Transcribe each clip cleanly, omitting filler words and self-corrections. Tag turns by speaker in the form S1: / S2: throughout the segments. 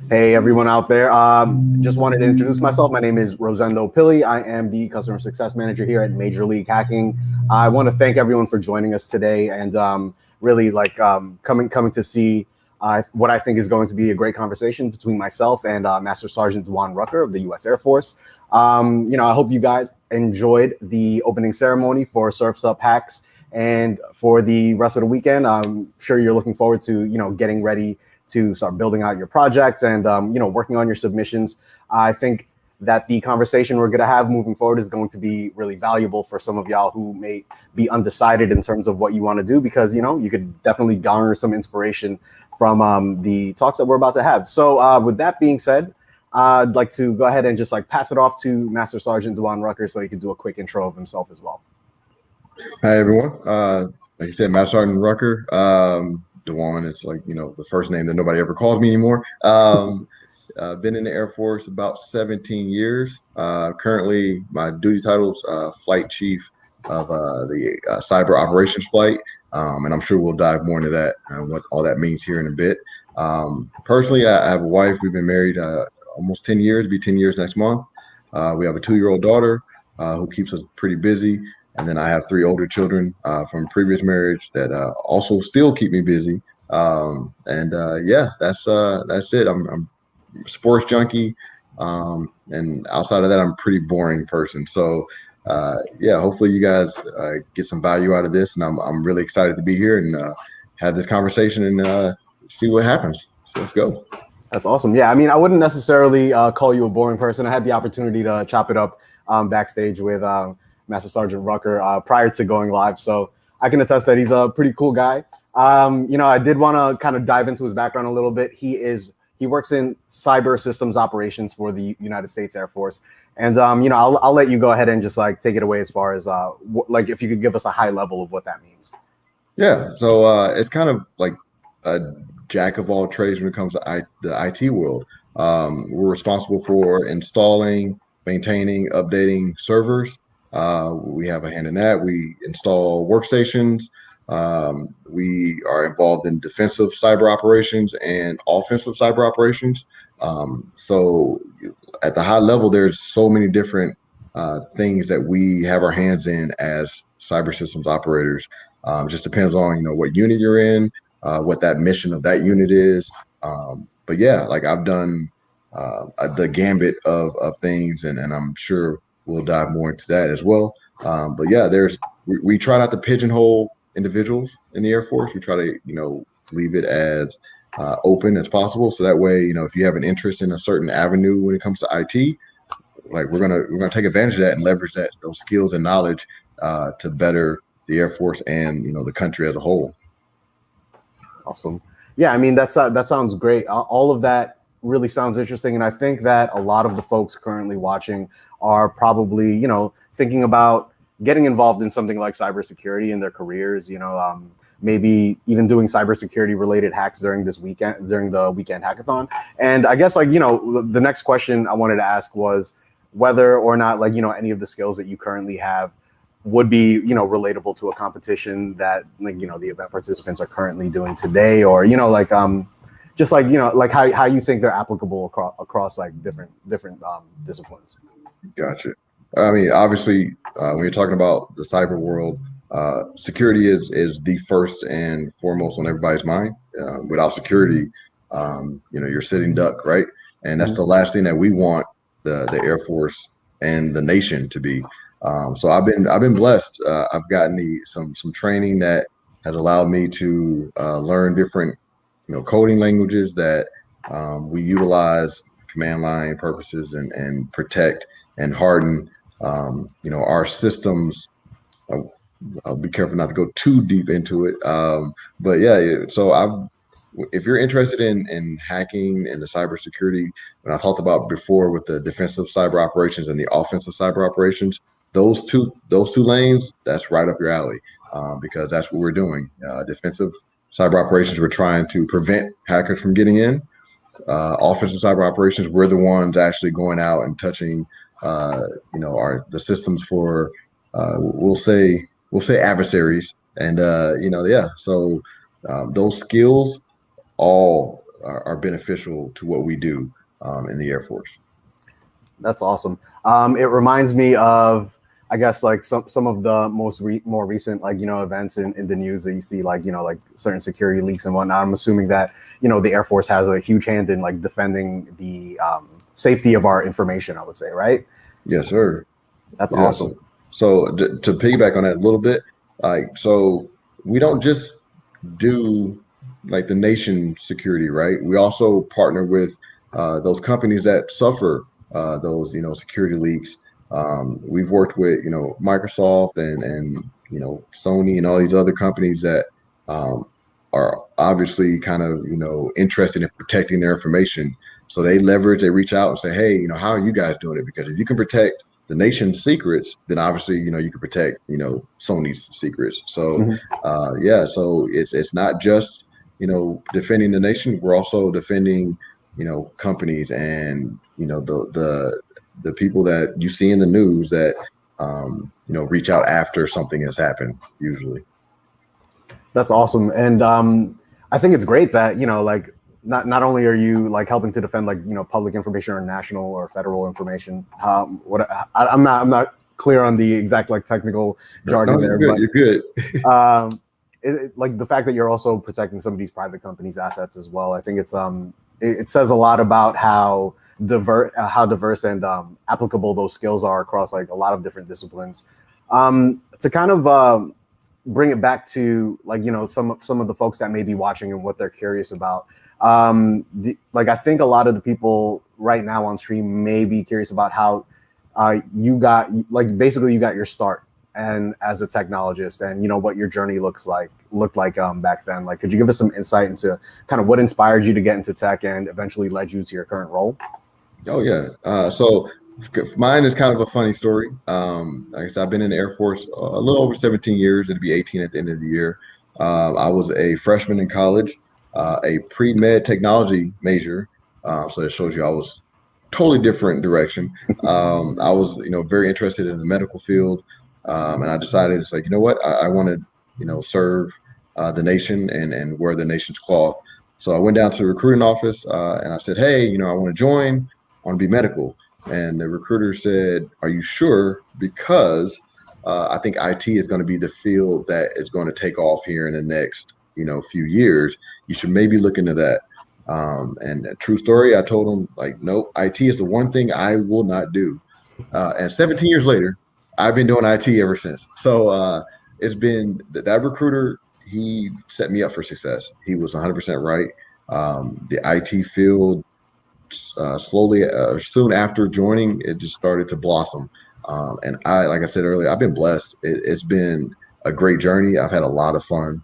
S1: Hey, everyone out there. Just wanted to introduce myself. My name is Rosendo Pili. I am the Customer Success Manager here at Major League Hacking. I want to thank everyone for joining us today and really coming to see what I think is going to be a great conversation between myself and Master Sergeant Dewon Rucker of the U.S. Air Force. I hope you guys enjoyed the opening ceremony for Surf's Up Hacks. And for the rest of the weekend, I'm sure you're looking forward to, getting ready to start building out your projects and, working on your submissions. I think that the conversation we're going to have moving forward is going to be really valuable for some of y'all who may be undecided in terms of what you want to do, because, you could definitely garner some inspiration from the talks that we're about to have. So with that being said, I'd like to go ahead and just pass it off to Master Sergeant Dewon Rucker so he can do a quick intro of himself as well.
S2: Hi, everyone. Like you said, Master Sergeant Rucker. Dwan is the first name that nobody ever calls me anymore. Been in the Air Force about 17 years. Currently, my duty title is Flight Chief of the Cyber Operations Flight. And I'm sure we'll dive more into that and what all that means here in a bit. Personally, I have a wife. We've been married almost 10 years, be 10 years next month. We have a 2-year-old daughter who keeps us pretty busy. And then I have 3 older children from previous marriage that also still keep me busy. Yeah, that's it. I'm a sports junkie. And outside of that, I'm a pretty boring person. So yeah, hopefully you guys get some value out of this. And I'm really excited to be here and have this conversation and see what happens. So let's go.
S1: That's awesome. Yeah, I mean, I wouldn't necessarily call you a boring person. I had the opportunity to chop it up backstage with Master Sergeant Rucker prior to going live. So I can attest that he's a pretty cool guy. I did want to kind of dive into his background a little bit. He works in cyber systems operations for the United States Air Force. And, I'll let you go ahead and just take it away as far as if you could give us a high level of what that means.
S2: Yeah. So it's kind of like a jack of all trades when it comes to the IT world. We're responsible for installing, maintaining, updating servers. We have a hand in that. We install workstations. We are involved in defensive cyber operations and offensive cyber operations. So at the high level, there's so many different things that we have our hands in as cyber systems operators. Just depends on, what unit you're in, what that mission of that unit is. But yeah, I've done the gambit of things, and I'm sure we'll dive more into that as well. But yeah, we try not to pigeonhole individuals in the Air Force. We try to, leave it as open as possible. So that way, if you have an interest in a certain avenue when it comes to IT, we're gonna take advantage of that and leverage those skills and knowledge to better the Air Force and the country as a whole.
S1: Awesome. Yeah, I mean that sounds great. All of that really sounds interesting, and I think that a lot of the folks currently watching are probably, thinking about getting involved in something like cybersecurity in their careers, maybe even doing cybersecurity related hacks during the weekend hackathon. And I guess the next question I wanted to ask was whether or not any of the skills that you currently have would be, relatable to a competition that the event participants are currently doing today, or, just how you think they're applicable across different disciplines.
S2: Gotcha. I mean, obviously, when you're talking about the cyber world, security is the first and foremost on everybody's mind. Without security, you're sitting duck, right? And that's the last thing that we want the Air Force and the nation to be. So I've been blessed. I've gotten some training that has allowed me to learn different coding languages that we utilize command line purposes and protect and harden our systems. I'll be careful not to go too deep into it. But yeah, so if you're interested in hacking and the cybersecurity, when I talked about before with the defensive cyber operations and the offensive cyber operations, those two lanes, that's right up your alley, because that's what we're doing. Defensive cyber operations, we're trying to prevent hackers from getting in. Offensive cyber operations, we're the ones actually going out and touching, the systems for, we'll say adversaries, and yeah. So those skills all are beneficial to what we do in the Air Force.
S1: That's awesome. It reminds me of, I guess, like some of the more recent, like, events in the news that you see, like, like certain security leaks and whatnot. I'm assuming that, the Air Force has a huge hand in like defending the safety of our information, I would say, right?
S2: Yes, sir.
S1: That's awesome.
S2: So to piggyback on that a little bit, so we don't just do like the nation security, right? We also partner with those companies that suffer those, security leaks. We've worked with, Microsoft and Sony and all these other companies that are obviously kind of, interested in protecting their information. So they reach out and say, hey, how are you guys doing it? Because if you can protect the nation's secrets, then obviously, you can protect, Sony's secrets. So, so it's not just, defending the nation. We're also defending, companies and, the people that you see in the news that, reach out after something has happened usually.
S1: That's awesome. And I think it's great that, like, not only are you like helping to defend like, public information or national or federal information. I'm not clear on the exact like technical jargon there, but
S2: you're good.
S1: Like the fact that you're also protecting some of these private companies' assets as well. I think it says a lot about how diverse and applicable those skills are across like a lot of different disciplines. To kind of bring it back to like, some of the folks that may be watching and what they're curious about. Like I think a lot of the people right now on stream may be curious about how you got your start and as a technologist and what your journey looked like back then. Like, could you give us some insight into kind of what inspired you to get into tech and eventually led you to your current role?
S2: Oh yeah. So mine is kind of a funny story. Like I said, I've been in the Air Force a little over 17 years. It'll be 18 at the end of the year. I was a freshman in college, a pre-med technology major. So that shows you I was totally different direction. I was, very interested in the medical field. And I decided it's like, you know what, I want to, serve the nation and wear the nation's cloth. So I went down to the recruiting office and I said, hey, I want to join, I want to be medical. And the recruiter said, are you sure? Because I think IT is going to be the field that is going to take off here in the next, few years. You should maybe look into that. And a true story, I told him like, nope, IT is the one thing I will not do. And 17 years later, I've been doing IT ever since. So it's been that recruiter, he set me up for success. He was 100% right. The IT field, slowly, soon after joining, it just started to blossom. And like I said earlier, I've been blessed. It's been a great journey. I've had a lot of fun.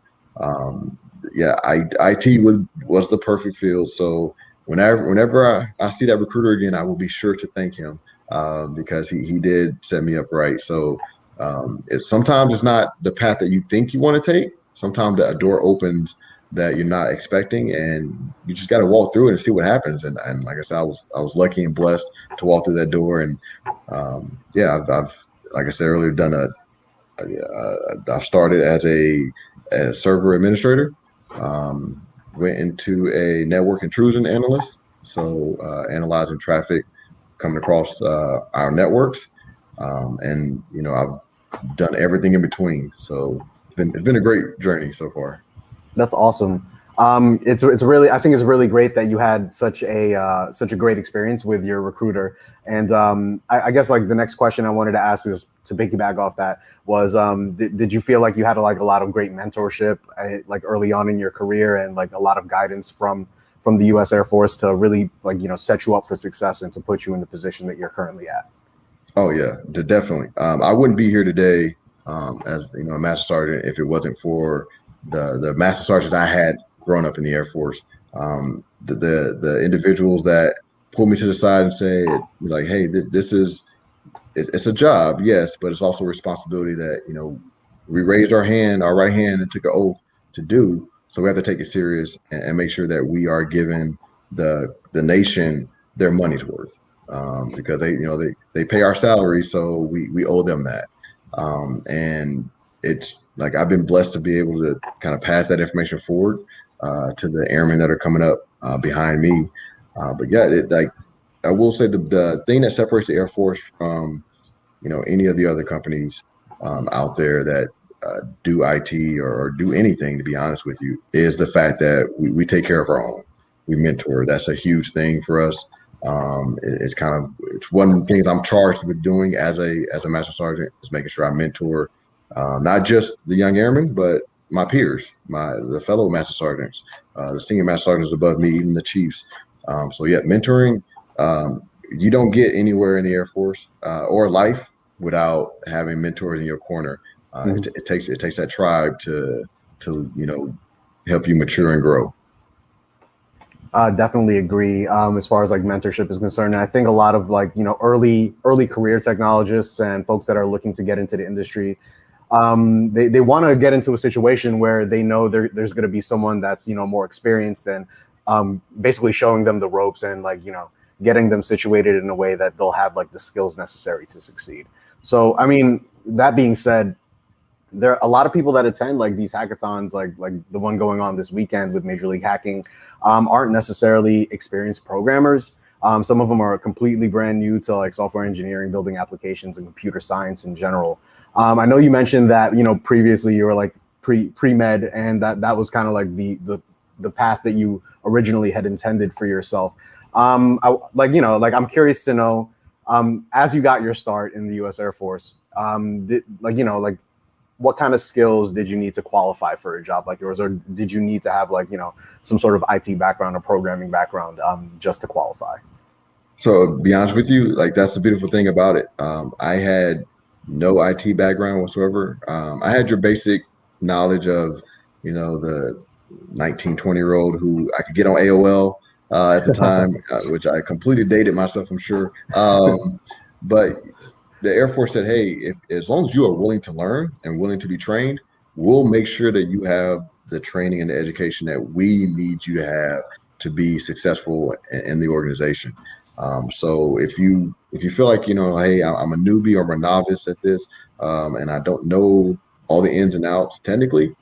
S2: IT was the perfect field. So whenever I see that recruiter again, I will be sure to thank him because he did set me up right. So sometimes it's not the path that you think you want to take. Sometimes a door opens that you're not expecting, and you just got to walk through it and see what happens. And like I said, I was lucky and blessed to walk through that door. And I've like I said earlier, I've started as a server administrator, went into a network intrusion analyst, so analyzing traffic coming across our networks, and I've done everything in between. So it's been a great journey so far.
S1: That's awesome. It's really, I think it's really great that you had such a great experience with your recruiter. And I guess like the next question I wanted to ask is to piggyback off that was, did you feel like you had like a lot of great mentorship like early on in your career and like a lot of guidance from the U.S. Air Force to really like, set you up for success and to put you in the position that you're currently at?
S2: Oh yeah, definitely. I wouldn't be here today as a master sergeant if it wasn't for the master sergeants I had growing up in the Air Force. The individuals that pull me to the side and say like, hey, it's a job, yes, but it's also a responsibility that we raised our right hand and took an oath to do. So we have to take it serious and make sure that we are giving the nation their money's worth, because they pay our salary, so we owe them that. And it's like I've been blessed to be able to kind of pass that information forward. to the airmen that are coming up behind me. But yeah, I will say the thing that separates the Air Force from any of the other companies out there that do IT or do anything, to be honest with you, is the fact that we take care of our own. We mentor. That's a huge thing for us. It's one of the things I'm charged with doing as a master sergeant, is making sure I mentor not just the young airmen, but my peers, the fellow master sergeants, the senior master sergeants above me, even the chiefs. So yeah, mentoring. You don't get anywhere in the Air Force or life without having mentors in your corner. It takes that tribe to help you mature and grow.
S1: Definitely agree. As far as like mentorship is concerned, and I think a lot of early career technologists and folks that are looking to get into the industry, they want to get into a situation where they know there's going to be someone that's more experienced and basically showing them the ropes and getting them situated in a way that they'll have like the skills necessary to succeed. So I mean, that being said, there are a lot of people that attend like these hackathons, like the one going on this weekend with Major League Hacking, aren't necessarily experienced programmers. Some of them are completely brand new to like software engineering, building applications, and computer science in general. I know you mentioned that previously you were like pre-med, and that was kind of like the path that you originally had intended for yourself. I'm curious to know, as you got your start in the U.S. Air Force, what kind of skills did you need to qualify for a job like yours, or did you need to have some sort of IT background or programming background just to qualify?
S2: So to be honest with you, like that's the beautiful thing about it. I had no IT background whatsoever. I had your basic knowledge of, the 19, 20-year-old who I could get on AOL at the time, which I completely dated myself, I'm sure. But the Air Force said, hey, as long as you are willing to learn and willing to be trained, we'll make sure that you have the training and the education that we need you to have to be successful in the organization. So if you feel like, hey, I'm a newbie or I'm a novice at this, and I don't know all the ins and outs technically,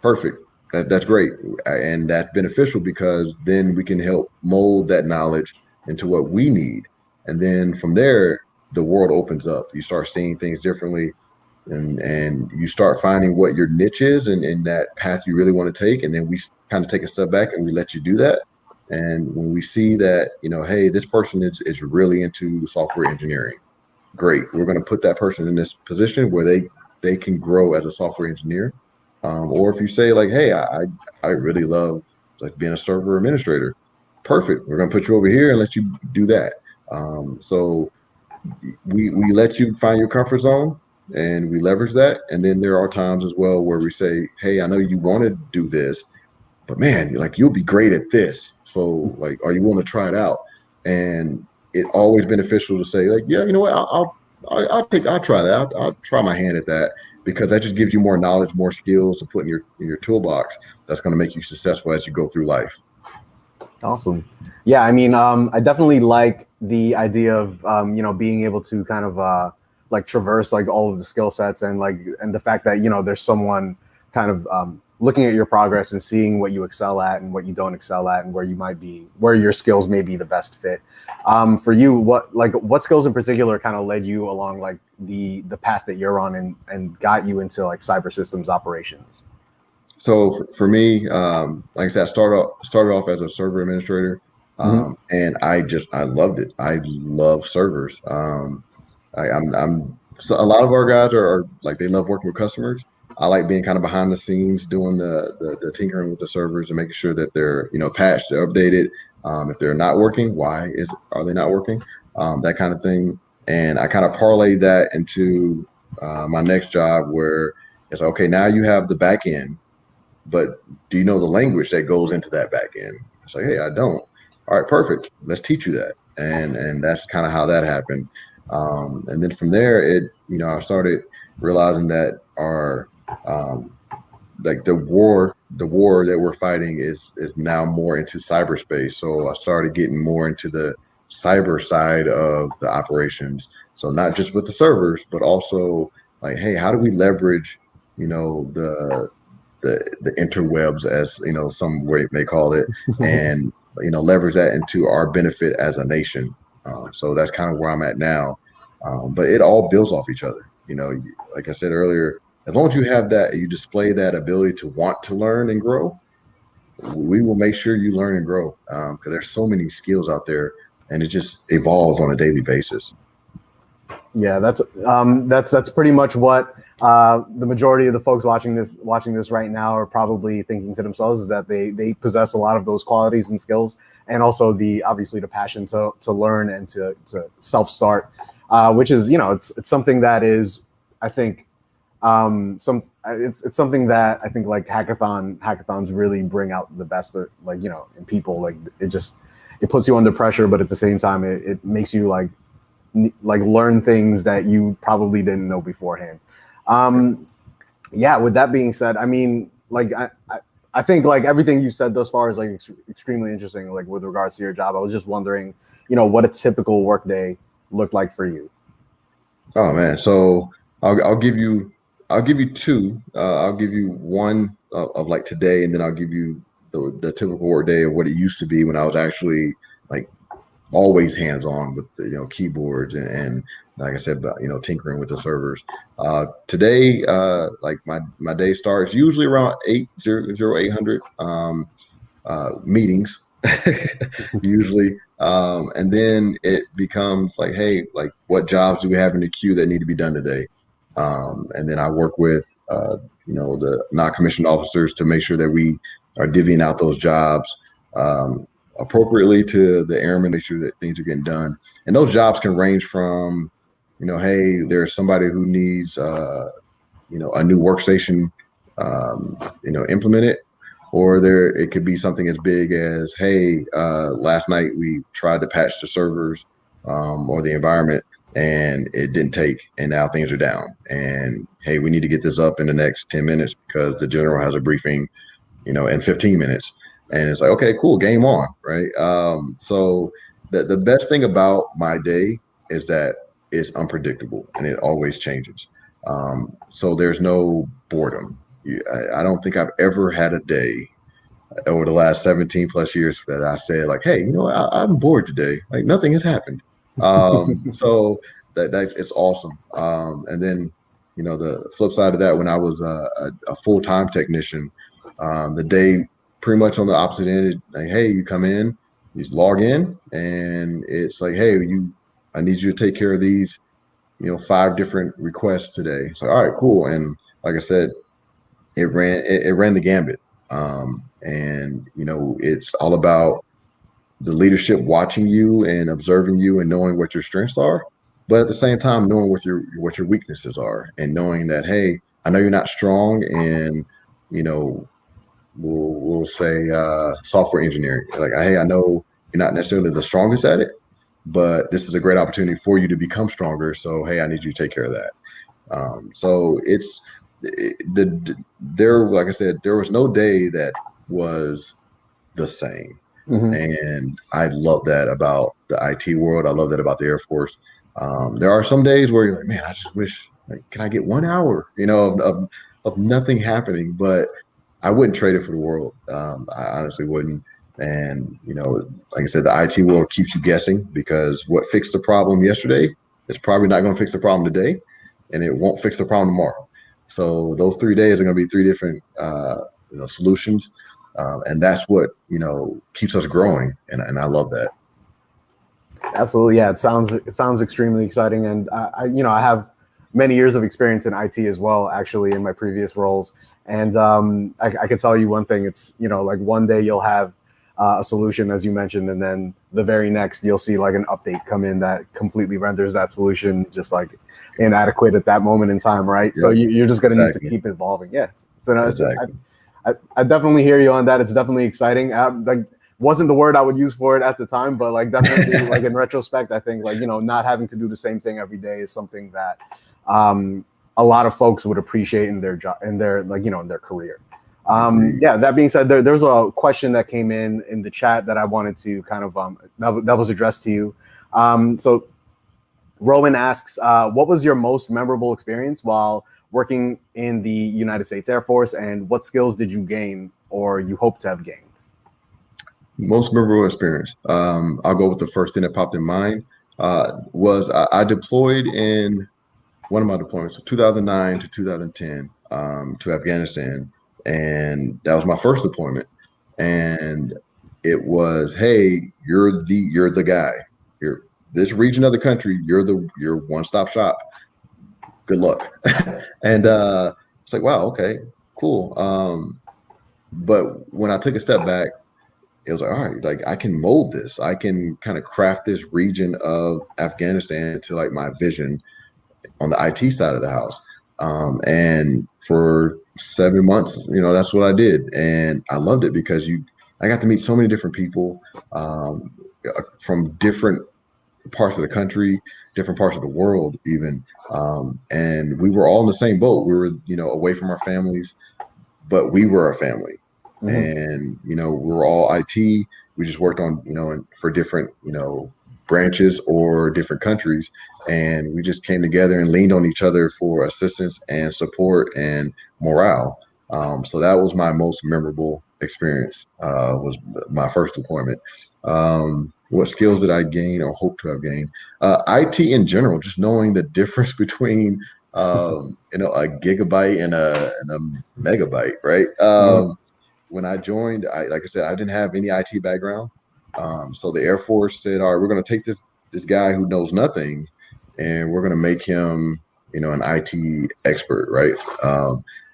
S2: perfect. That's great. And that's beneficial because then we can help mold that knowledge into what we need. And then from there, the world opens up. You start seeing things differently, and you start finding what your niche is and that path you really want to take. And then we kind of take a step back and we let you do that. And when we see that, hey, this person is really into software engineering, great. We're going to put that person in this position where they can grow as a software engineer. Or if you say like, hey, I really love like being a server administrator, perfect. We're going to put you over here and let you do that. So we let you find your comfort zone and we leverage that. And then there are times as well where we say, hey, I know you want to do this, but man, you'll be great at this. So like, are you willing to try it out? And it's always beneficial to say like, yeah, you know what, I'll try that. I'll try my hand at that, because that just gives you more knowledge, more skills to put in your toolbox. That's going to make you successful as you go through life.
S1: Awesome. Yeah, I mean, I definitely like the idea of being able to kind of traverse like all of the skill sets and the fact that there's someone kind of looking at your progress and seeing what you excel at and what you don't excel at and where your skills may be the best fit. For you, what skills in particular kind of led you along like the path that you're on and got you into like cyber systems operations?
S2: So for me, like I said, I started off as a server administrator, and I loved it. I love servers. So a lot of our guys are like, they love working with customers. I like being kind of behind the scenes, doing the tinkering with the servers and making sure that they're patched, they're updated. If they're not working, why are they not working? That kind of thing. And I kind of parlay that into my next job, where it's okay. Now you have the back end, but do you know the language that goes into that back end? It's like, hey, I don't. All right, perfect. Let's teach you that. And that's kind of how that happened. And then from there, I started realizing that our like the war that we're fighting is now more into cyberspace. So I started getting more into the cyber side of the operations. So not just with the servers, but also like, hey, how do we leverage, the interwebs, as some may call it, and leverage that into our benefit as a nation. So that's kind of where I'm at now. But it all builds off each other. Like I said earlier, as long as you have that, you display that ability to want to learn and grow, we will make sure you learn and grow, because there's so many skills out there, and it just evolves on a daily basis.
S1: Yeah, that's pretty much what the majority of the folks watching this right now are probably thinking to themselves, is that they possess a lot of those qualities and skills, and also obviously the passion to learn and to self-start, which is it's something that is, I think, it's something that I think like hackathons really bring out the best of, in people. Like it puts you under pressure, but at the same time it makes you like learn things that you probably didn't know beforehand. Yeah, with that being said, I mean, I think like everything you said thus far is like extremely interesting, like with regards to your job. I was just wondering, what a typical workday looked like for you.
S2: Oh man, so I'll give you two. I'll give you one of like today, and then I'll give you the typical work day of what it used to be when I was actually like always hands-on with the keyboards and like I said, tinkering with the servers. Today, like my day starts usually around 800 meetings usually, and then it becomes like, hey, like what jobs do we have in the queue that need to be done today? And then I work with the non-commissioned officers to make sure that we are divvying out those jobs appropriately to the airmen, make sure that things are getting done. And those jobs can range from, hey, there's somebody who needs a new workstation implemented, or it could be something as big as, hey, last night we tried to patch the servers or the environment, and it didn't take, and now things are down, and hey, we need to get this up in the next 10 minutes because the general has a briefing in 15 minutes. And it's like, okay, cool, game on, right? So the best thing about my day is that it's unpredictable and it always changes. So there's no boredom. I don't think I've ever had a day over the last 17 plus years that I said like, hey, I'm bored today. Like nothing has happened. So that it's awesome. And then, the flip side of that, when I was a full-time technician, the day pretty much on the opposite end, like, hey, you come in, you log in, and it's like, hey, I need you to take care of these, 5 different requests today. It's like, all right, cool. And like I said, it ran the gambit. And it's all about the leadership watching you and observing you and knowing what your strengths are, but at the same time knowing what your weaknesses are, and knowing that, hey, I know you're not strong in, we'll say software engineering. Like, hey, I know you're not necessarily the strongest at it, but this is a great opportunity for you to become stronger. So, hey, I need you to take care of that. So like I said, there was no day that was the same. Mm-hmm. And I love that about the IT world. I love that about the Air Force. There are some days where you're like, man, I just wish, can I get 1 hour, of nothing happening? But I wouldn't trade it for the world. I honestly wouldn't. And, like I said, the IT world keeps you guessing, because what fixed the problem yesterday is probably not going to fix the problem today, and it won't fix the problem tomorrow. So those 3 days are going to be 3 different, solutions. And that's what, keeps us growing. And I love that.
S1: Absolutely. Yeah. It sounds extremely exciting. And I have many years of experience in IT as well, actually, in my previous roles. And I can tell you one thing, it's, like one day you'll have a solution, as you mentioned, and then the very next you'll see like an update come in that completely renders that solution just like inadequate at that moment in time, right? Yep. So you're just going to need to keep evolving. Yeah. So exactly. I definitely hear you on that. It's definitely exciting. Like, wasn't the word I would use for it at the time, but like definitely like in retrospect, I think like, not having to do the same thing every day is something that a lot of folks would appreciate in their job, in their in their career. Yeah, that being said, there's a question that came in the chat that I wanted to kind of that was addressed to you. So Roman asks, what was your most memorable experience while working in the United States Air Force, and what skills did you gain or you hope to have gained?
S2: Most memorable experience. I'll go with the first thing that popped in mind. Was I deployed in one of my deployments, 2009 to 2010, to Afghanistan, and that was my first deployment. And it was, hey, you're the guy. You're this region of the country. You're one-stop shop. Good luck. And it's like, wow, okay, cool. But when I took a step back, it was like, all right, like I can mold this. I can kind of craft this region of Afghanistan to like my vision on the IT side of the house. And for 7 months, that's what I did. And I loved it because I got to meet so many different people from different parts of the country, different parts of the world, even. And we were all in the same boat. We were, away from our families, but we were a family. Mm-hmm. And, we were all IT. We just worked on, for different, branches or different countries. And we just came together and leaned on each other for assistance and support and morale. So that was my most memorable experience, was my first deployment. What skills did I gain or hope to have gained? IT in general, just knowing the difference between, a gigabyte and a megabyte, right? When I joined, like I said, I didn't have any IT background. So the Air Force said, all right, we're going to take this guy who knows nothing and we're going to make him, an IT expert, right?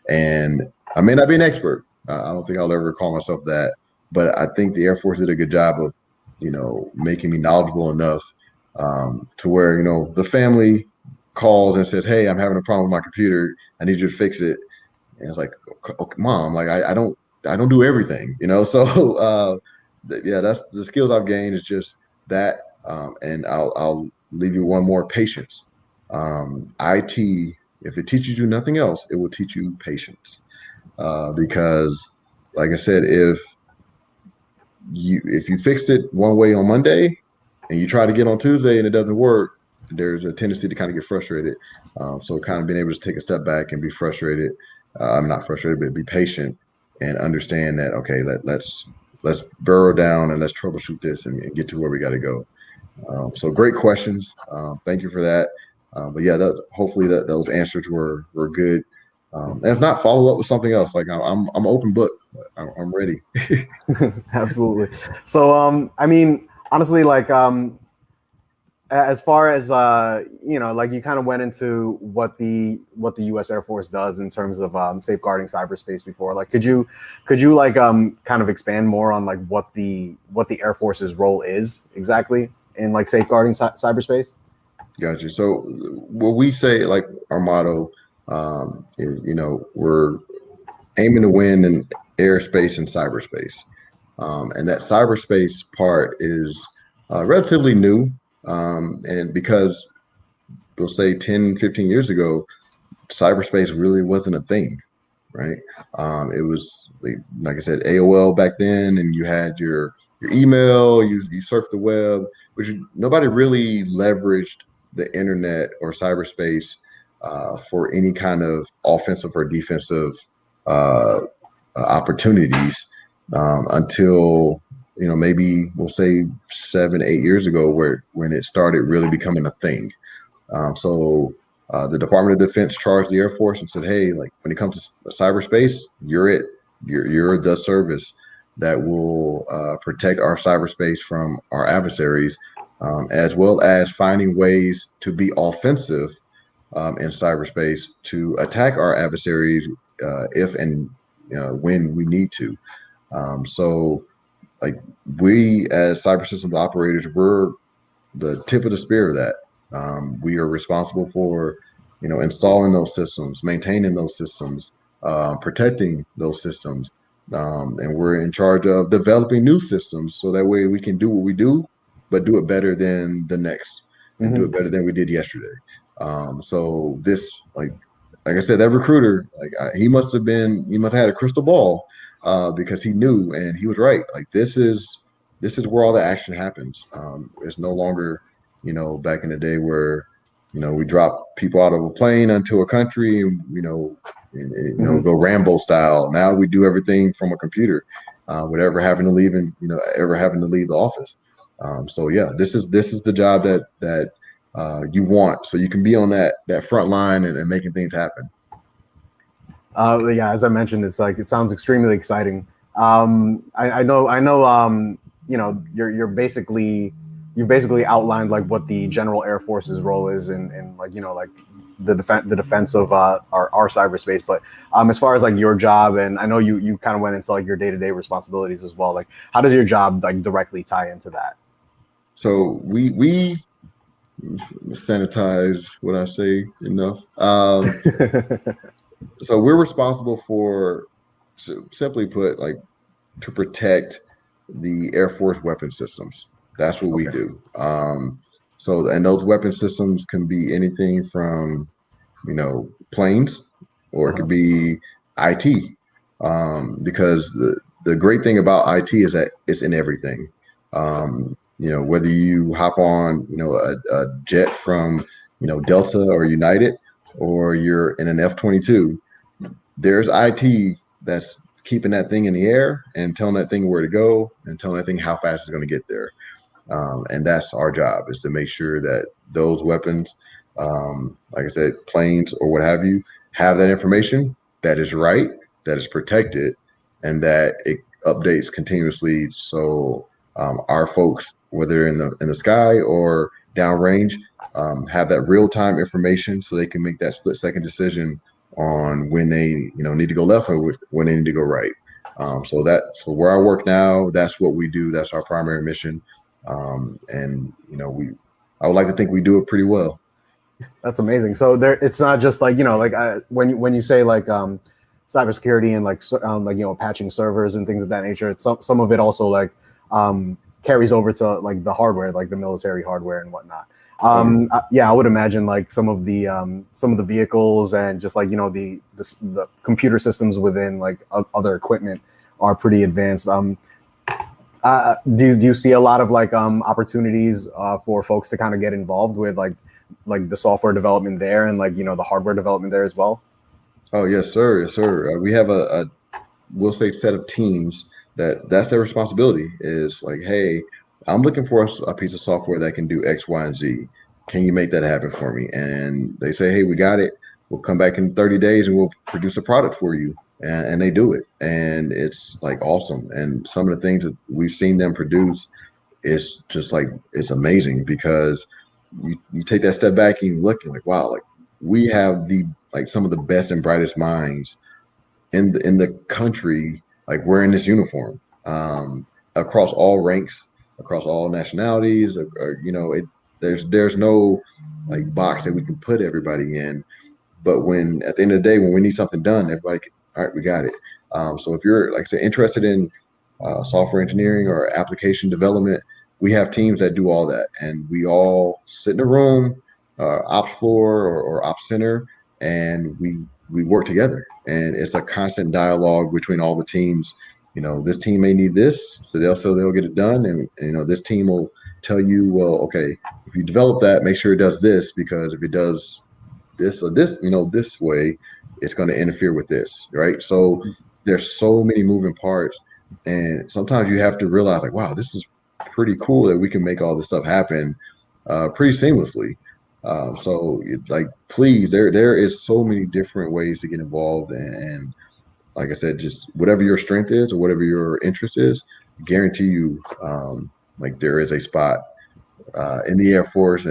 S2: And I may not be an expert. I don't think I'll ever call myself that. But I think the Air Force did a good job of, making me knowledgeable enough to where, the family calls and says, hey, I'm having a problem with my computer. I need you to fix it. And it's like, okay, Mom, like I don't do everything, So yeah, that's the skills I've gained is just that. And I'll leave you one more: patience. IT, if it teaches you nothing else, it will teach you patience. Because, like I said, if you fixed it one way on Monday and you try to get on Tuesday and it doesn't work, there's a tendency to kind of get frustrated. So kind of being able to take a step back and be frustrated. I'm not frustrated, but be patient and understand that, okay, let's burrow down and let's troubleshoot this and get to where we got to go. So great questions. Thank you for that. But yeah, hopefully those answers were good. And if not, follow up with something else. Like I'm an open book. I'm ready.
S1: Absolutely. So, I mean, honestly, like, as far as like you kind of went into what the U.S. Air Force does in terms of safeguarding cyberspace before. Like, could you like kind of expand more on like what the Air Force's role is exactly in like safeguarding cyberspace?
S2: Gotcha. So what we say, like our motto, is, we're aiming to win in airspace and cyberspace, and that cyberspace part is relatively new. And because we'll say 10, 15 years ago, cyberspace really wasn't a thing, right? It was like I said, AOL back then, and you had your email, you surfed the web, which nobody really leveraged the internet or cyberspace for any kind of offensive or defensive opportunities until maybe we'll say 7, 8 years ago, when it started really becoming a thing. So the Department of Defense charged the Air Force and said, hey, like when it comes to cyberspace, you're the service that will protect our cyberspace from our adversaries, as well as finding ways to be offensive in cyberspace to attack our adversaries if and when we need to. So like we as cyber systems operators, we're the tip of the spear of that. We are responsible for, installing those systems, maintaining those systems, protecting those systems. And we're in charge of developing new systems so that way we can do what we do, but do it better than the next and do it better than we did yesterday. So this, like I said, that recruiter, he must have had a crystal ball because he knew, and he was right. Like this is where all the action happens. It's no longer, back in the day where we drop people out of a plane onto a country, and go Rambo style. Now we do everything from a computer, without having to leave ever having to leave the office. So yeah, this is the job that you want, so you can be on that front line and making things happen.
S1: Yeah, as I mentioned, it sounds extremely exciting. I know. You've basically outlined like what the General Air Force's role is in like the defense of our cyberspace. But as far as like your job, and I know you kind of went into like your day-to-day responsibilities as well. Like, how does your job like directly tie into that?
S2: So we sanitize what I say enough. So we're responsible for, simply put, like, to protect the Air Force weapon systems. That's what we do. And those weapon systems can be anything from, planes, or it could be IT. Because the great thing about IT is that it's in everything. Whether you hop on, a jet from, Delta or United, or you're in an F-22, there's IT that's keeping that thing in the air and telling that thing where to go and telling that thing how fast it's going to get there. And that's our job, is to make sure that those weapons, like I said, planes or what have you, have that information that is right, that is protected, and that it updates continuously. So our folks, whether in the sky or downrange, have that real-time information, so they can make that split-second decision on when they need to go left or when they need to go right. So where I work now, that's what we do. That's our primary mission. And I would like to think we do it pretty well.
S1: That's amazing. So it's not just like when you say like cybersecurity and like patching servers and things of that nature. It's some of it also like carries over to like the hardware, like the military hardware and whatnot. I would imagine like some of the vehicles and just like the computer systems within like other equipment are pretty advanced. Do you see a lot of like opportunities for folks to kind of get involved with like the software development there and like the hardware development there as well?
S2: Oh yes, sir. Yes, sir. We have we'll say, set of teams that's their responsibility. Is like, hey, I'm looking for a piece of software that can do X, Y, and Z. Can you make that happen for me? And they say, hey, we got it. We'll come back in 30 days and we'll produce a product for you. And they do it. And it's like awesome. And some of the things that we've seen them produce is just like, it's amazing, because you take that step back and you look and like, wow, like we have some of the best and brightest minds in the country, like wearing this uniform, across all ranks, across all nationalities, there's no like box that we can put everybody in. But when at the end of the day, when we need something done, everybody can, all right, we got it. So if you're, like I said, interested in software engineering or application development, we have teams that do all that, and we all sit in a room, ops floor or ops center, and we work together. And it's a constant dialogue between all the teams. This team may need this, so they'll get it done, and this team will tell you, well, okay, if you develop that, make sure it does this, because if it does this or this, this way, it's going to interfere with this, right? So there's so many moving parts, and sometimes you have to realize, like, wow, this is pretty cool that we can make all this stuff happen pretty seamlessly. So like, please, there is so many different ways to get involved, and like I said, just whatever your strength is or whatever your interest is, guarantee you, like there is a spot in the Air Force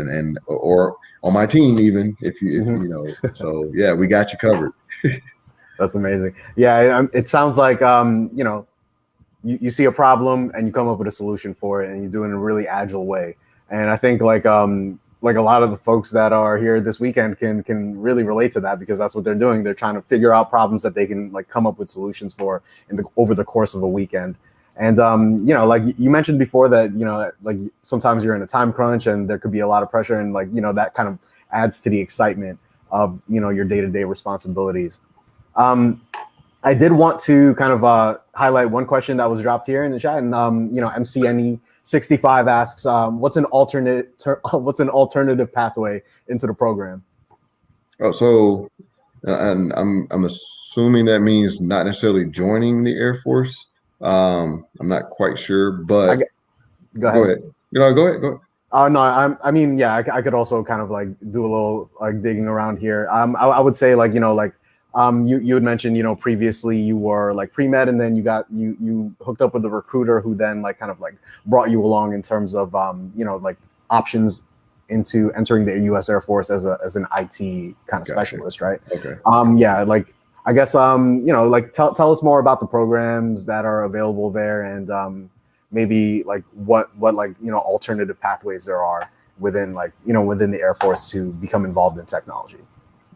S2: or on my team, even if you. So yeah, we got you covered.
S1: That's amazing. Yeah, it sounds like you see a problem and you come up with a solution for it, and you do it in a really agile way. And I think like a lot of the folks that are here this weekend can really relate to that, because that's what they're doing. They're trying to figure out problems that they can like come up with solutions for over the course of a weekend. And like you mentioned before that like sometimes you're in a time crunch and there could be a lot of pressure, and like that kind of adds to the excitement of your day-to-day responsibilities. I did want to kind of highlight one question that was dropped here in the chat, and MCNE 65 asks, what's an alternative pathway into the program?
S2: Oh, so and I'm assuming that means not necessarily joining the Air Force. I'm not quite sure, but
S1: Go ahead.
S2: go ahead. Go ahead.
S1: No, I mean, yeah, I could also kind of like do a little like digging around here. I would say like, you had mentioned, previously you were like pre-med, and then you hooked up with a recruiter who then like kind of like brought you along in terms of, like options into entering the U.S. Air Force as an IT kind of specialist, right?
S2: Okay.
S1: Yeah, like I guess, like tell us more about the programs that are available there, and maybe like what like alternative pathways there are within like within the Air Force to become involved in technology.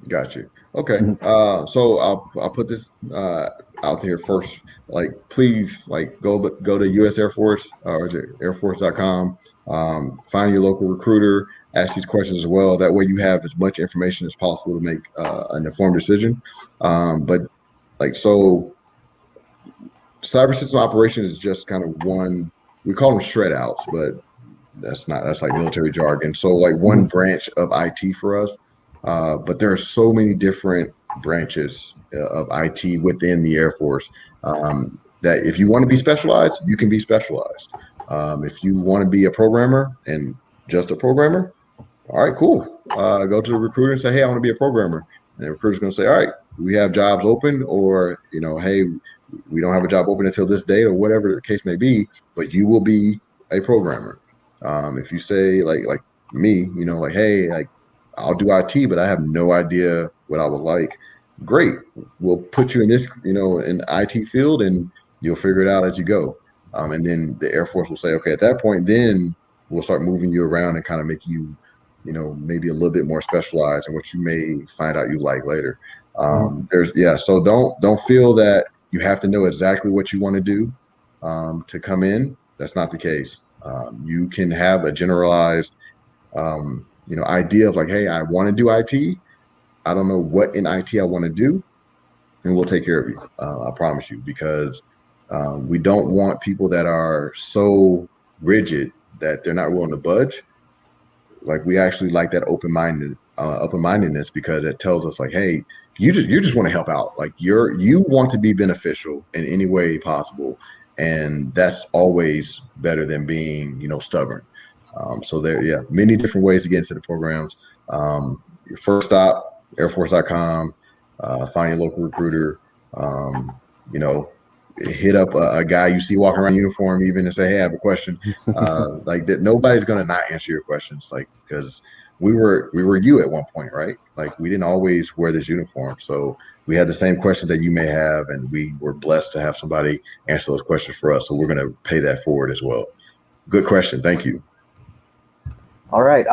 S2: Got you. Okay.
S1: Mm-hmm.
S2: So I'll put this out there first. Like, please, like, go to U.S. Air Force or airforce.com. Find your local recruiter. Ask these questions as well. That way, you have as much information as possible to make an informed decision. But like, so cyber system operation is just kind of one. We call them shred outs, but that's like military jargon. So like one branch of IT for us. But there are so many different branches of IT within the Air Force that if you want to be specialized, you can be specialized. If you want to be a programmer and just a programmer, all right, cool. Go to the recruiter and say, hey, I want to be a programmer. And the recruiter's going to say, all right, we have jobs open, or, hey, we don't have a job open until this date, or whatever the case may be, but you will be a programmer. If you say like me, like, hey, like I'll do IT, but I have no idea what I would like. Great. We'll put you in this, in the IT field, and you'll figure it out as you go. And then the Air Force will say, okay, at that point, then we'll start moving you around and kind of make you, maybe a little bit more specialized in what you may find out you like later. So don't feel that you have to know exactly what you want to do to come in. That's not the case. You can have a generalized, idea of like, hey, I want to do IT. I don't know what in IT I want to do, and we'll take care of you. I promise you, because we don't want people that are so rigid that they're not willing to budge. Like, we actually like that open-mindedness, because it tells us like, hey, you just want to help out. Like, you want to be beneficial in any way possible. And that's always better than being, stubborn. So there, many different ways to get into the programs. Your first stop, airforce.com, find your local recruiter, hit up a guy you see walking around in uniform even and say, hey, I have a question. Like that, nobody's going to not answer your questions, like, because we were you at one point, right? Like, we didn't always wear this uniform. So we had the same questions that you may have, and we were blessed to have somebody answer those questions for us. So we're going to pay that forward as well. Good question. Thank you.
S1: All right.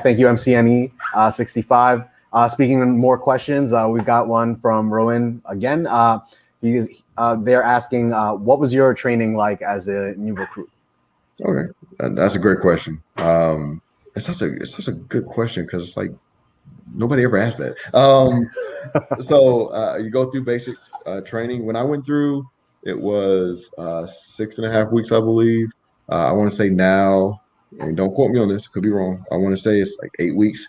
S1: Thank you, MSgt 65. Speaking of more questions, we've got one from Rowan again. They're asking, what was your training like as a new recruit?
S2: Okay, that's a great question. It's such a good question, because it's like nobody ever asked that. So you go through basic training. When I went through, it was 6.5 weeks, I believe. I want to say now, and don't quote me on this, could be wrong. I want to say it's like 8 weeks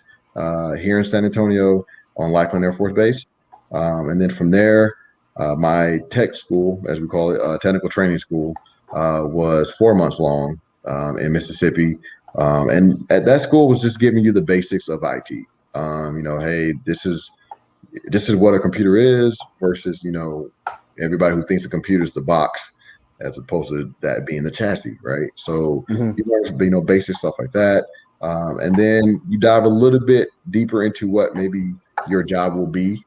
S2: here in San Antonio on Lackland Air Force Base. And then from there, my tech school, as we call it, technical training school, was 4 months long in Mississippi. And at that school was just giving you the basics of IT. Hey, this is what a computer is versus, everybody who thinks a computer is the box, as opposed to that being the chassis, right? So you learn, basic stuff like that. And then you dive a little bit deeper into what maybe your job will be.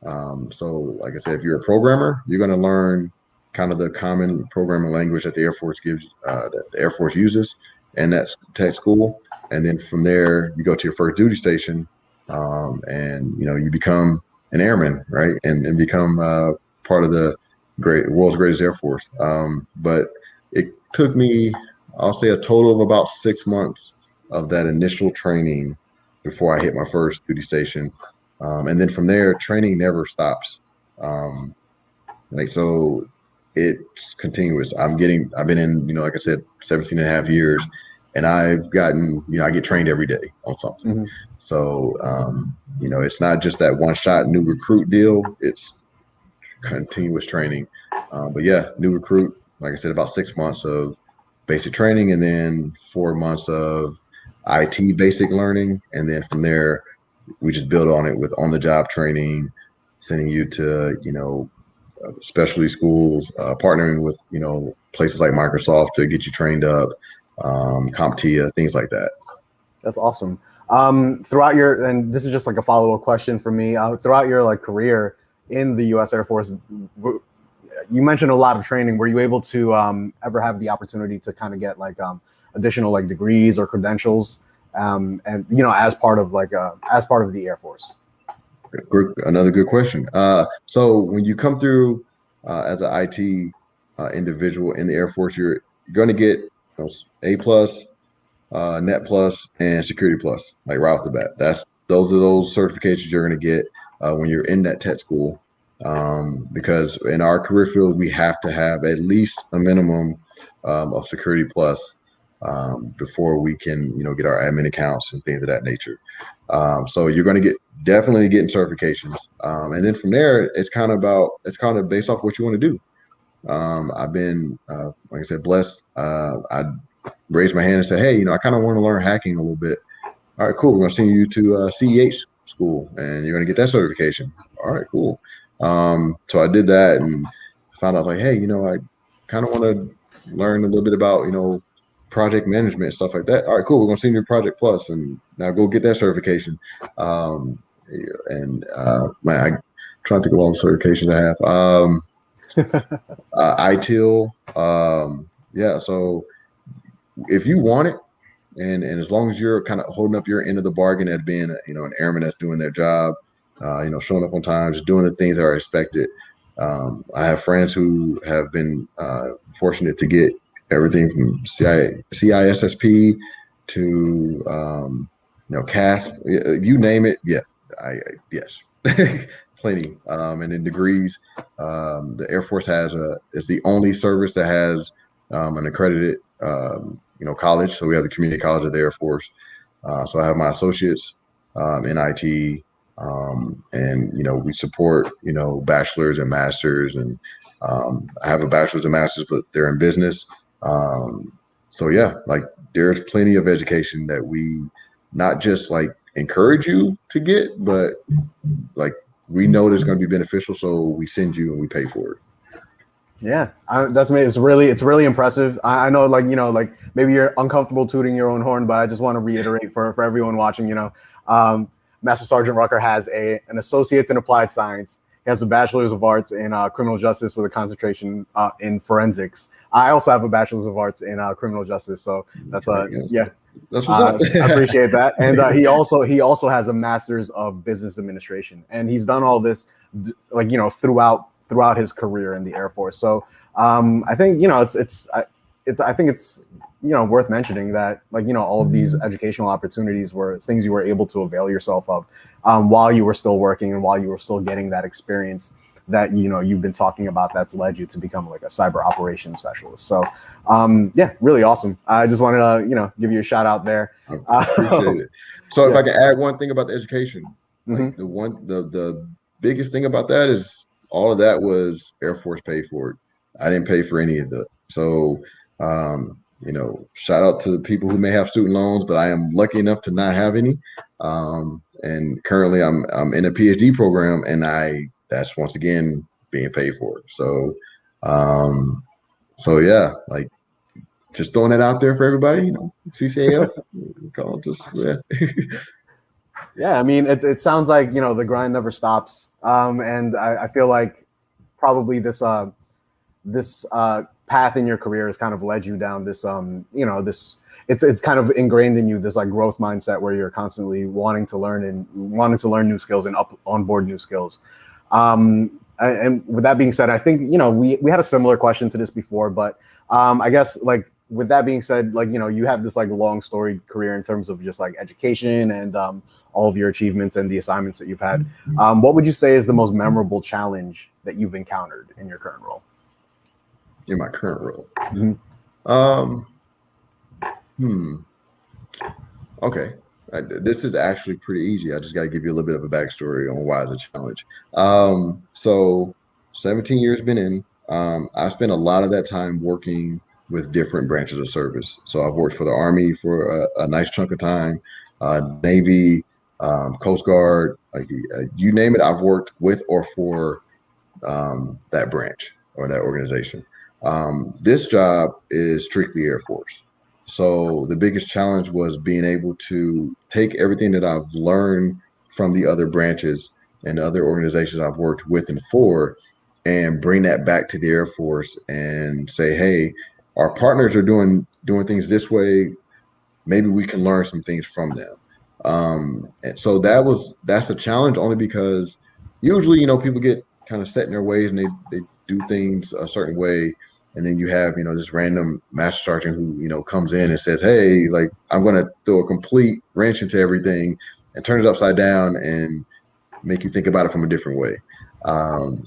S2: So like I said, if you're a programmer, you're going to learn kind of the common programming language that the Air Force gives, that the Air Force uses, and that's tech school. And then from there, you go to your first duty station, and you become an airman, right? And become part of the world's greatest Air Force. But it took me, I'll say, a total of about 6 months of that initial training before I hit my first duty station. And then from there, training never stops. So it's continuous. I've been in, like I said, 17 and a half years, and I've gotten, I get trained every day on something.
S1: Mm-hmm.
S2: So, it's not just that one shot new recruit deal. It's continuous training. But yeah, new recruit, like I said, about 6 months of basic training, and then 4 months of IT basic learning. And then from there, we just build on it with on-the-job training, sending you to, specialty schools, partnering with, places like Microsoft to get you trained up, CompTIA, things like that.
S1: That's awesome. Throughout your, and this is just like a follow-up question for me, throughout your like career in the U.S. Air Force, you mentioned a lot of training. Were you able to ever have the opportunity to kind of get like additional like degrees or credentials, and as part of the Air Force?
S2: Another good question. So when you come through as an IT individual in the Air Force, you're going to get A+, Net Plus, and Security Plus, like right off the bat. Those are those certifications you're going to get when you're in that tech school. Because in our career field, we have to have at least a minimum of Security Plus before we can, get our admin accounts and things of that nature. So you're going to definitely getting certifications, and then from there, it's kind of based off what you want to do. I've been, like I said, blessed. I raised my hand and said, hey, I kind of want to learn hacking a little bit. All right, cool. We're going to send you to CEH school, and you're going to get that certification. All right, cool. So I did that and found out like, hey, I kind of want to learn a little bit about, project management and stuff like that. All right, cool. We're going to send you to Project Plus, and now go get that certification. Man, I'm trying to think of all the certifications I have. ITIL. Yeah. So if you want it, and as long as you're kind of holding up your end of the bargain as being, an airman that's doing their job, showing up on time, just doing the things that are expected. I have friends who have been fortunate to get everything from CISSP to CASP, you name it. Yeah, yes, plenty. And in degrees, the Air Force is the only service that has an accredited college. So we have the Community College of the Air Force. So I have my associates in IT. And we support bachelor's and master's, and I have a bachelor's and master's, but they're in business. So yeah, like there's plenty of education that we not just like encourage you to get, but like we know that's going to be beneficial, so we send you and we pay for it. Yeah,
S1: that's me. It's really impressive. I know, like maybe you're uncomfortable tooting your own horn, but I just want to reiterate for everyone watching, Master Sergeant Rucker has an associate's in applied science. He has a bachelor's of arts in criminal justice with a concentration in forensics. I also have a bachelor's of arts in criminal justice. So that's yeah.
S2: That's what's up.
S1: I appreciate that. And he also has a master's of business administration, and he's done all this throughout his career in the Air Force. So I think I think it's worth mentioning that all of these educational opportunities were things you were able to avail yourself of while you were still working and while you were still getting that experience that you've been talking about that's led you to become like a cyber operations specialist. So yeah, really awesome. I just wanted to give you a shout out there.
S2: I appreciate it. So if I can add one thing about the education, like the biggest thing about that is all of that was Air Force paid for it. I didn't pay for any of that. So shout out to the people who may have student loans, but I am lucky enough to not have any. And currently I'm in a PhD program, and that's once again being paid for. So, yeah, like just throwing that out there for everybody, CCAF, yeah.
S1: Yeah, I mean, it sounds like, the grind never stops. And I feel like probably this path in your career has kind of led you down this, it's kind of ingrained in you, this like growth mindset where you're constantly wanting to learn new skills and onboard new skills. And with that being said, I think, we had a similar question to this before, but I guess like with that being said, like, you have this like long storied career in terms of just like education and all of your achievements and the assignments that you've had. What would you say is the most memorable challenge that you've encountered in your current role?
S2: in my current role.
S1: Mhm.
S2: Um, hmm. Okay. This is actually pretty easy. I just got to give you a little bit of a backstory on why it's a challenge. So 17 years been in. I've spent a lot of that time working with different branches of service. So I've worked for the Army for a nice chunk of time, Navy, Coast Guard, like you name it. I've worked with or for that branch or that organization. This job is strictly Air Force. So the biggest challenge was being able to take everything that I've learned from the other branches and other organizations I've worked with and for, and bring that back to the Air Force and say, hey, our partners are doing things this way. Maybe we can learn some things from them. And so that's a challenge only because usually, people get kind of set in their ways and they do things a certain way. And then you have, this random master sergeant who, comes in and says, hey, like, I'm going to throw a complete wrench into everything and turn it upside down and make you think about it from a different way.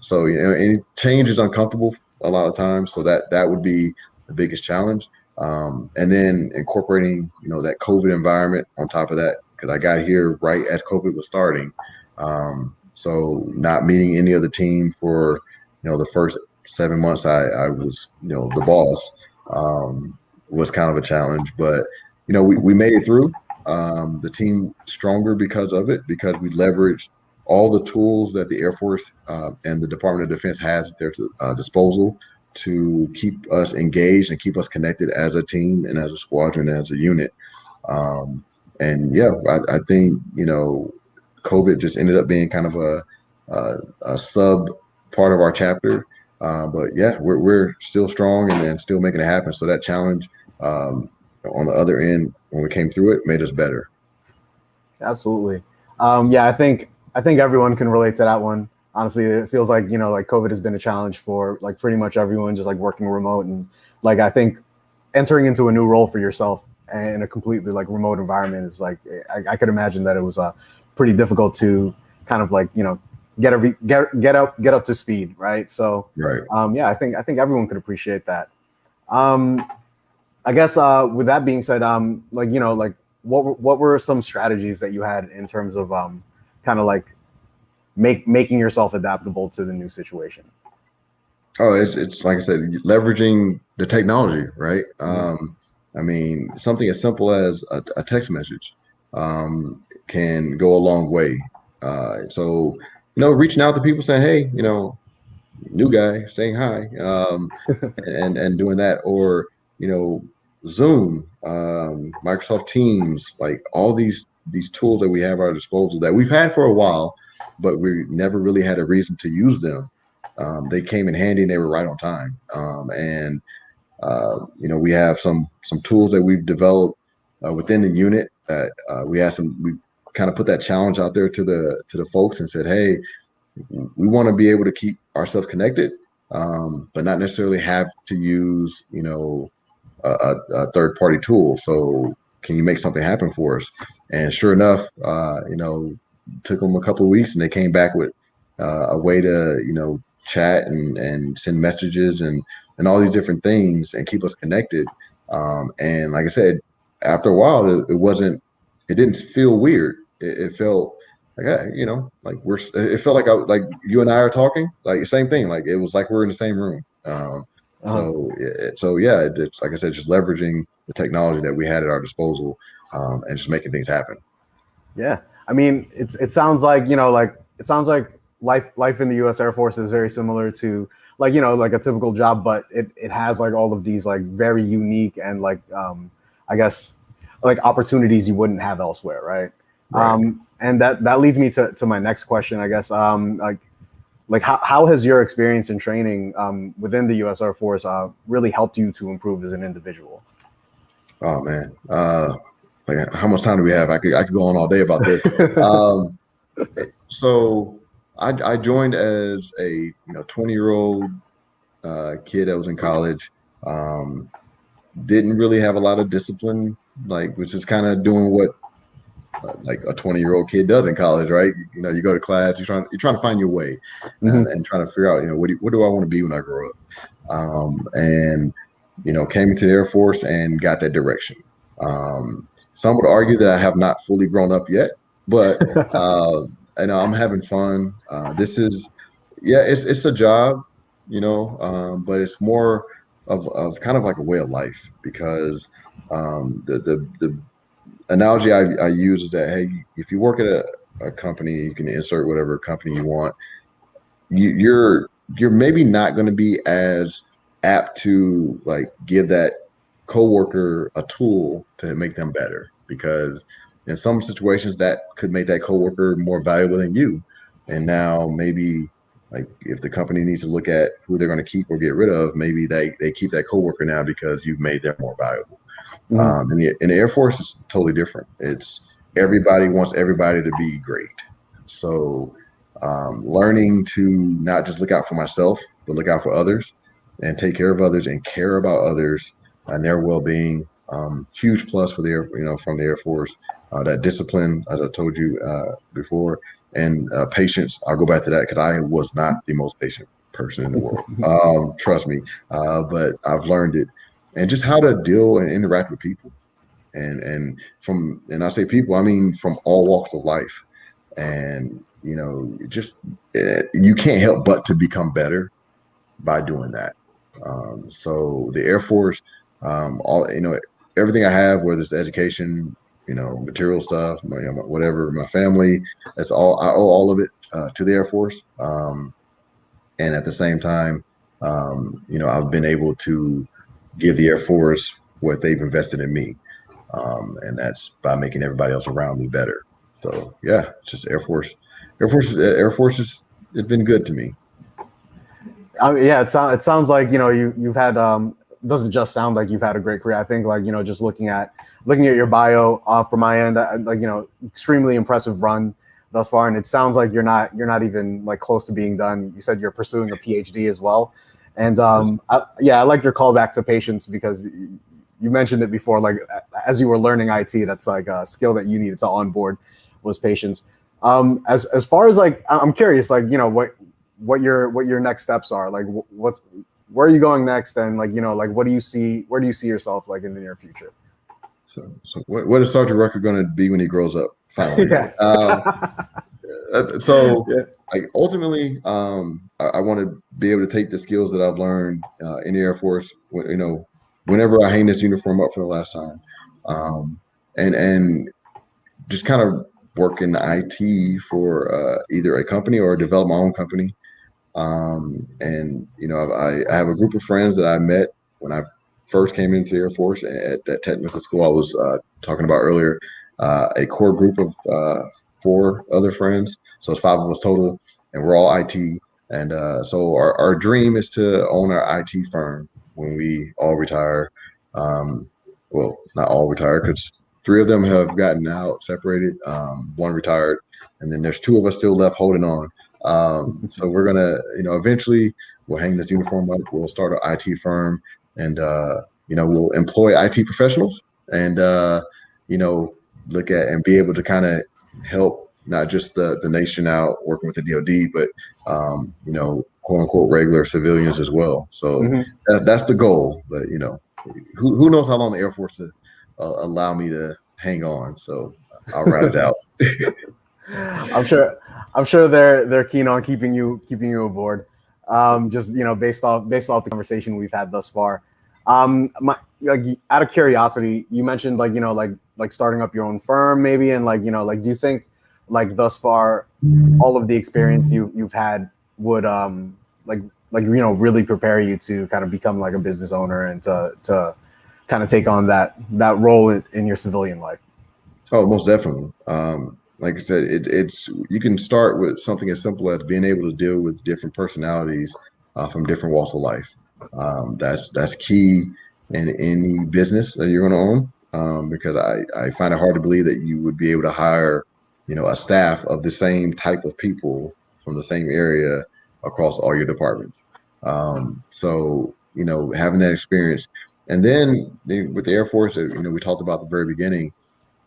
S2: So, any change is uncomfortable a lot of times. So that would be the biggest challenge. And then incorporating, that COVID environment on top of that, because I got here right as COVID was starting. So not meeting any of the team for, the first 7 months I was, the boss, was kind of a challenge, but, we made it through. The team stronger because of it, because we leveraged all the tools that the Air Force and the Department of Defense has at their disposal to keep us engaged and keep us connected as a team and as a squadron, as a unit. And yeah, I think, COVID just ended up being kind of a sub part of our chapter. But yeah, we're still strong and still making it happen. So that challenge on the other end, when we came through it, made us better.
S1: Absolutely. Yeah, I think everyone can relate to that one. Honestly, it feels like, like COVID has been a challenge for like pretty much everyone, just like working remote. And like, I think entering into a new role for yourself in a completely like remote environment is like, I could imagine that it was pretty difficult to kind of like, get up to speed. Right. So,
S2: Right.
S1: Yeah, I think everyone could appreciate that. I guess with that being said, like, like what were some strategies that you had in terms of kind of like making yourself adaptable to the new situation?
S2: Oh, it's like I said, leveraging the technology, right? I mean, something as simple as a text message can go a long way. So, reaching out to people saying, hey, new guy saying hi, and doing that, or, Zoom, Microsoft Teams, like all these tools that we have at our disposal that we've had for a while, but we never really had a reason to use them. They came in handy and they were right on time. And we have some tools that we've developed within the unit that we kind of put that challenge out there to the folks and said, hey, we want to be able to keep ourselves connected, but not necessarily have to use, a third party tool. So can you make something happen for us? And sure enough, took them a couple of weeks and they came back with a way to, chat and send messages and all these different things and keep us connected. And like I said, after a while, it didn't feel weird. It felt like, like it felt like you and I are talking, like same thing. Like it was like we're in the same room. So yeah, it's like I said, just leveraging the technology that we had at our disposal, and just making things happen.
S1: Yeah, I mean, it sounds like it sounds like life in the U.S. Air Force is very similar to like like a typical job, but it has like all of these like very unique and like I guess like opportunities you wouldn't have elsewhere, right? And that leads me to my next question, I guess. Like how has your experience in training within the U.S. Air Force really helped you to improve as an individual?
S2: Oh man, like how much time do we have? I could go on all day about this. So I joined as a 20-year-old kid that was in college. Didn't really have a lot of discipline, like was just kind of doing what like a 20-year-old kid does in college, right? You go to class, you're trying to find your way, and trying to figure out, what do I want to be when I grow up? And came into the Air Force and got that direction. Some would argue that I have not fully grown up yet, but I'm having fun. This is, yeah, it's a job, but it's more of kind of like a way of life, because the analogy I use is that, hey, if you work at a company, you can insert whatever company you want. You're maybe not going to be as apt to like give that coworker a tool to make them better, because in some situations that could make that coworker more valuable than you. And now maybe, like, if the company needs to look at who they're going to keep or get rid of, maybe they keep that coworker now because you've made them more valuable. In the Air Force, it's totally different. It's everybody wants everybody to be great. So learning to not just look out for myself, but look out for others and take care of others and care about others and their well-being. Huge plus for from the Air Force. That discipline, as I told you before, and patience. I'll go back to that because I was not the most patient person in the world. Trust me, but I've learned it, and just how to deal and interact with people, and I say people, I mean from all walks of life, and just you can't help but to become better by doing that. So the Air Force, all everything I have, whether it's the education, material stuff, whatever, my family, I owe all of it to the Air Force. And at the same time, I've been able to give the Air Force what they've invested in me. And that's by making everybody else around me better. So yeah, it's just Air Force. Air Force it's been good to me.
S1: Yeah, it sounds like you've had doesn't just sound like you've had a great career. I think just looking at your bio from my end, extremely impressive run thus far, and it sounds like you're not even like close to being done. You said you're pursuing a PhD as well, and I like your callback to patience, because you mentioned it before. Like as you were learning IT, that's like a skill that you needed to onboard was patience. As far as like, I'm curious, like what your next steps are, like where are you going next, and like where do you see yourself like in the near future?
S2: So what is Sergeant Rucker going to be when he grows up? Finally. Like ultimately, I want to be able to take the skills that I've learned in the Air Force, whenever I hang this uniform up for the last time, and just kind of work in IT for either a company or develop my own company. And I have a group of friends that I met when I first came into the Air Force at that technical school I was talking about earlier. A core group of 4 other friends, so it's 5 of us total, and we're all IT. And so our dream is to own our IT firm when we all retire. Well, not all retire, because 3 of them have gotten out, separated. 1 retired, and then there's 2 of us still left holding on. So we're gonna, eventually we'll hang this uniform up. We'll start an IT firm, and we'll employ IT professionals, and look at and be able to kind of help not just the nation out working with the DoD, but quote unquote regular civilians as well. So that's the goal. But who knows how long the Air Force will allow me to hang on. So I'll ride it out.
S1: I'm sure they're keen on keeping you aboard. Just based off the conversation we've had thus far. Out of curiosity, you mentioned like starting up your own firm maybe, and do you think like thus far all of the experience you've had would really prepare you to kind of become like a business owner and to kind of take on that role in your civilian life?
S2: Oh, most definitely. Like I said, it's you can start with something as simple as being able to deal with different personalities from different walks of life. That's key in any business that you're going to own, because I find it hard to believe that you would be able to hire, a staff of the same type of people from the same area across all your departments. So having that experience, and then with the Air Force, we talked about at the very beginning.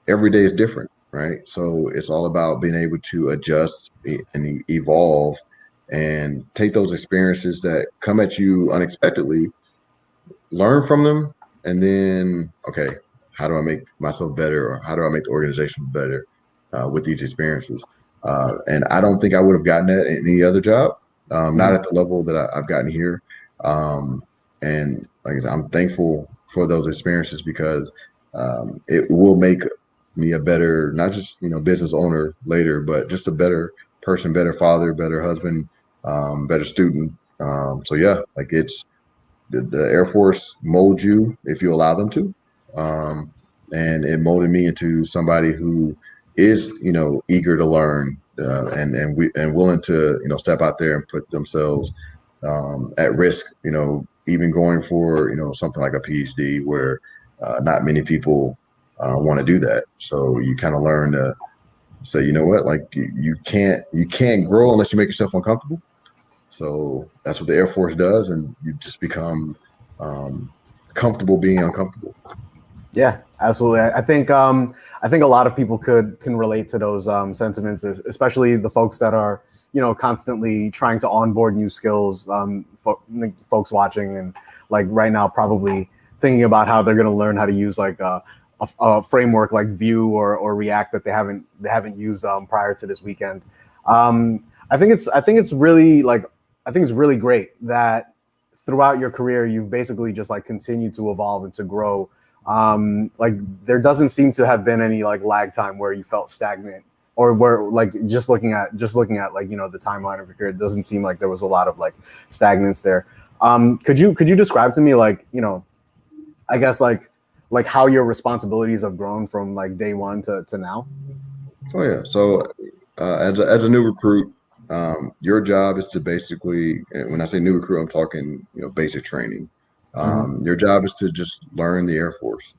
S2: Every day is different. right? So it's all about being able to adjust and evolve and take those experiences that come at you unexpectedly, learn from them, and then, okay, how do I make myself better, or how do I make the organization better with these experiences? And I don't think I would have gotten that in any other job, not at the level that I've gotten here. And like I said, I'm thankful for those experiences because it will make me a better, not just business owner later, but just a better person, better father, better husband, better student. So yeah, like it's the Air Force molds you if you allow them to, and it molded me into somebody who is eager to learn and willing to step out there and put themselves at risk. Even going for something like a PhD where not many people want to do that. So you kind of learn to say, you know what, like you can't grow unless you make yourself uncomfortable. So that's what the Air Force does, and you just become comfortable being uncomfortable.
S1: Yeah, absolutely. I think a lot of people can relate to those sentiments, especially the folks that are constantly trying to onboard new skills. Folks watching and like right now probably thinking about how they're going to learn how to use like a framework like Vue or React that they haven't used prior to this weekend. I think it's really great that throughout your career you've basically just like continued to evolve and to grow. Like there doesn't seem to have been any like lag time where you felt stagnant, or where like just looking at like the timeline of your career, it doesn't seem like there was a lot of like stagnance there. Could you describe to me like I guess like how your responsibilities have grown from like day one to now?
S2: Oh yeah. So as a new recruit, your job is to basically, and when I say new recruit, I'm talking basic training. Your job is to just learn the Air Force,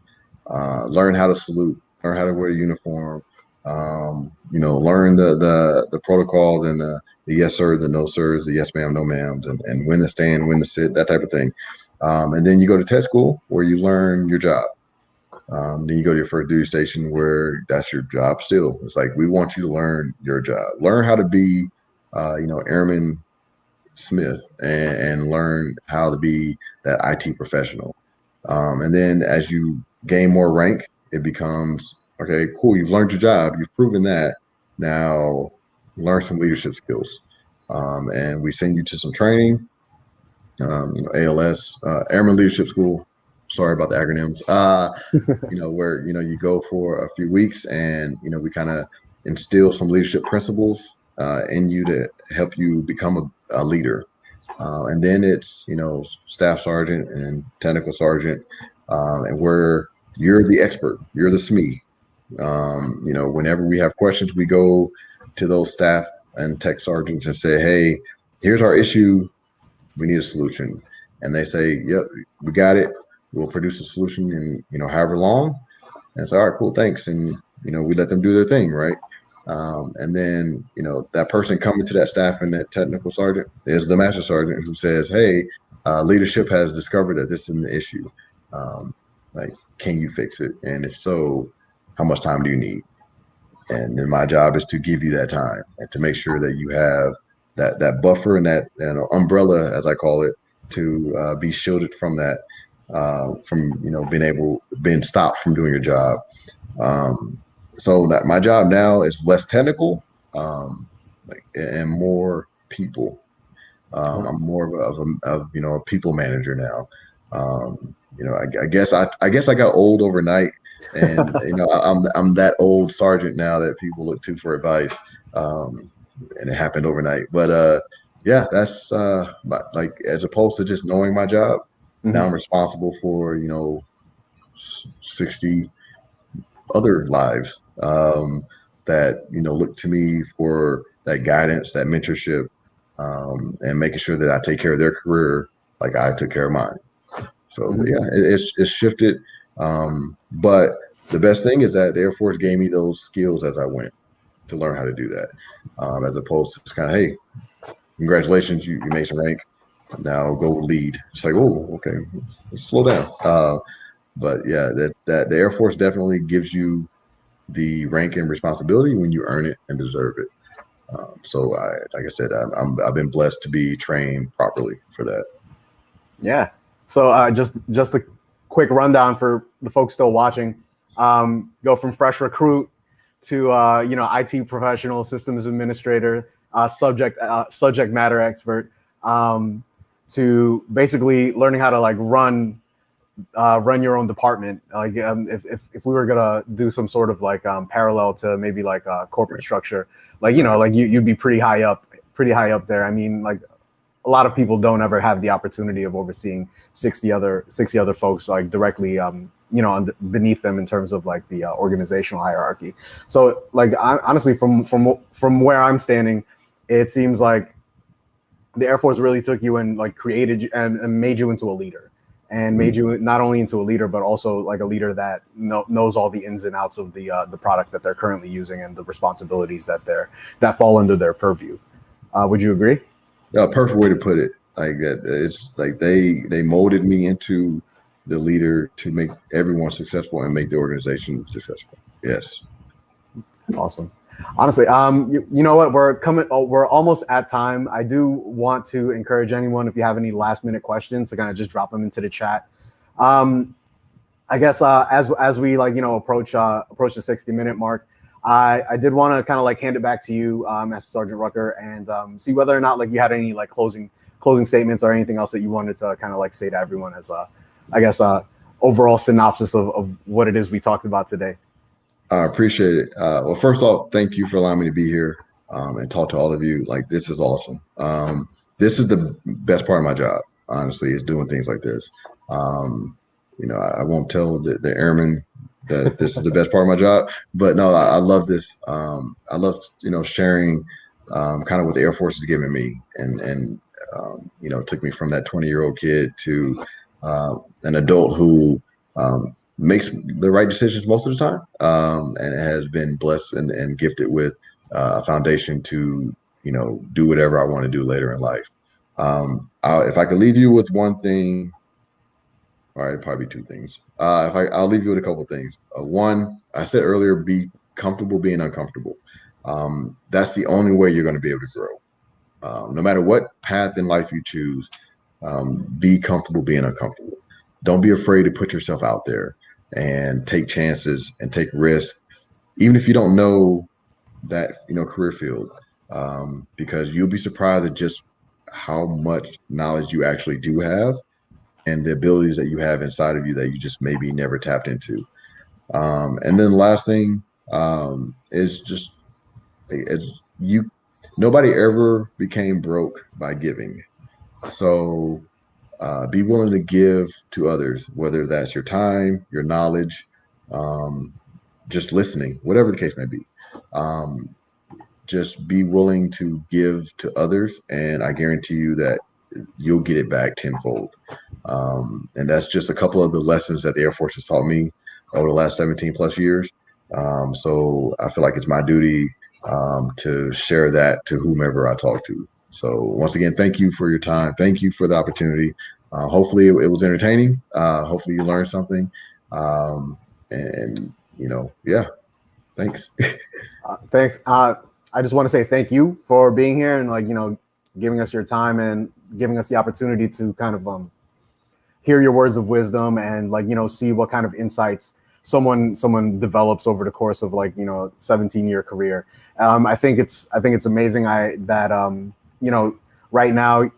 S2: learn how to salute, learn how to wear a uniform, learn the protocols and the yes sir, the no sirs, the yes ma'am, no ma'ams, and when to stand, when to sit, that type of thing. And then you go to test school where you learn your job. Then you go to your first duty station where that's your job still. It's like, we want you to learn your job, learn how to be, Airman Smith, and learn how to be that IT professional. And then as you gain more rank, it becomes, okay, cool, you've learned your job, you've proven that. Now learn some leadership skills. And we send you to some training, ALS, Airman Leadership School. Sorry about the acronyms. Where you go for a few weeks, and we kind of instill some leadership principles in you to help you become a leader. And then it's staff sergeant and technical sergeant, and where you're the expert, you're the SME. Whenever we have questions, we go to those staff and tech sergeants and say, hey, here's our issue, we need a solution. And they say, yep, we got it, we'll produce a solution in however long. And it's all right, cool, thanks. And we let them do their thing, right? And then that person coming to that staff and that technical sergeant is the master sergeant who says, hey, leadership has discovered that this is an issue. Like, can you fix it? And if so, how much time do you need? And then my job is to give you that time and to make sure that you have that buffer and that umbrella, as I call it, to be shielded from that, from being stopped from doing your job. So that my job now is less technical, and more people. I'm more of a people manager now. I guess I got old overnight, and I'm that old sergeant now that people look to for advice. And it happened overnight. But yeah, that's like, as opposed to just knowing my job, now I'm responsible for 60 other lives that look to me for that guidance, that mentorship, and making sure that I take care of their career like I took care of mine. So yeah, it's shifted, but the best thing is that the Air Force gave me those skills as I went to learn how to do that, as opposed to just kind of, hey, congratulations, you made some rank, now go lead. It's like, oh, okay, let's slow down. But yeah, that the Air Force definitely gives you the rank and responsibility when you earn it and deserve it. So like I said, I've been blessed to be trained properly for that.
S1: Yeah. So just a quick rundown for the folks still watching. Go from fresh recruit to IT professional, systems administrator, subject matter expert, to basically learning how to like run your own department. Like if we were gonna do some sort of like parallel to maybe like a corporate structure, like like you'd be pretty high up there. I mean, like a lot of people don't ever have the opportunity of overseeing 60 other folks like directly beneath them in terms of like the organizational hierarchy. So like honestly, from where I'm standing, it seems like the Air Force really took you and like created you and made you into a leader, and made you not only into a leader but also like a leader that knows all the ins and outs of the product that they're currently using and the responsibilities that fall under their purview. Would you agree?
S2: Yeah, perfect way to put it. Like that, it's like they molded me into the leader to make everyone successful and make the organization successful. Yes.
S1: Awesome. Honestly, you know what? We're almost at time. I do want to encourage anyone, if you have any last minute questions, to kind of just drop them into the chat. I guess as we like approach the 60-minute mark, I did want to kind of like hand it back to you, Master Sergeant Rucker, and see whether or not like you had any like closing statements or anything else that you wanted to kind of like say to everyone as overall synopsis of what it is we talked about today.
S2: I appreciate it. Well, first off, thank you for allowing me to be here and talk to all of you. Like, this is awesome. This is the best part of my job, honestly, is doing things like this. I won't tell the airmen that this is the best part of my job, but no, I love this. I love, sharing kind of what the Air Force has given me, and it took me from that 20-year-old kid to an adult who makes the right decisions most of the time, and has been blessed and gifted with a foundation to, do whatever I want to do later in life. If I could leave you with one thing, all right, it'd probably be two things. I'll leave you with a couple of things. One, I said earlier, be comfortable being uncomfortable. That's the only way you're going to be able to grow. No matter what path in life you choose, be comfortable being uncomfortable. Don't be afraid to put yourself out there and take chances and take risks, even if you don't know that career field, because you'll be surprised at just how much knowledge you actually do have and the abilities that you have inside of you that you just maybe never tapped into. And then the last thing is just nobody ever became broke by giving. So be willing to give to others, whether that's your time, your knowledge, just listening, whatever the case may be. Just be willing to give to others, and I guarantee you that you'll get it back tenfold. And that's just a couple of the lessons that the Air Force has taught me over the last 17 plus years. So I feel like it's my duty to share that to whomever I talk to. So once again, thank you for your time. Thank you for the opportunity. Hopefully it was entertaining. Hopefully you learned something. Yeah, thanks.
S1: Thanks. I just want to say thank you for being here and giving us your time and giving us the opportunity to kind of hear your words of wisdom and see what kind of insights someone develops over the course of 17-year career. I think it's amazing that right now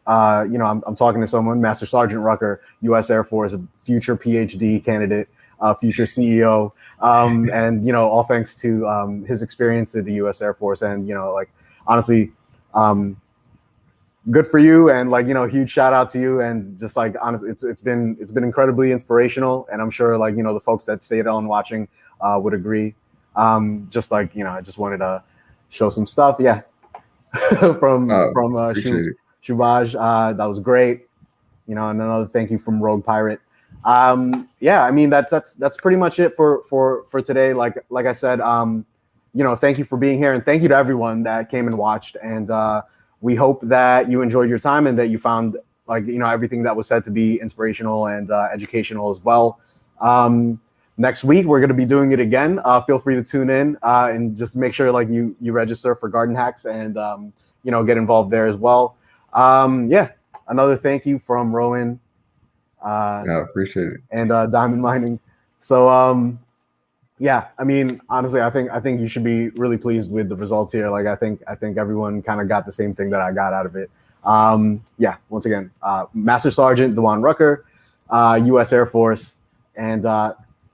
S1: I'm talking to someone, Master Sergeant Rucker, U.S. Air Force, a future PhD candidate, future CEO, and all thanks to his experience in the U.S. Air Force, and honestly, good for you, and huge shout out to you, and just honestly, it's been incredibly inspirational, and I'm sure the folks that stayed on watching would agree. I just wanted to show some stuff, yeah, from Shubhaj. That was great. And another thank you from Rogue Pirate. Yeah, I mean that's pretty much it for today. Like I said, thank you for being here, and thank you to everyone that came and watched. And we hope that you enjoyed your time and that you found everything that was said to be inspirational and educational as well. next week we're going to be doing it again. Feel free to tune in and just make sure like you register for Garden Hacks and get involved there as well. Another thank you from Rowan.
S2: I appreciate it.
S1: And Diamond Mining. So I mean, honestly, I think you should be really pleased with the results here. Like I think everyone kind of got the same thing that I got out of it. Once again, Master Sergeant Dwan Rucker, U.S. Air Force. And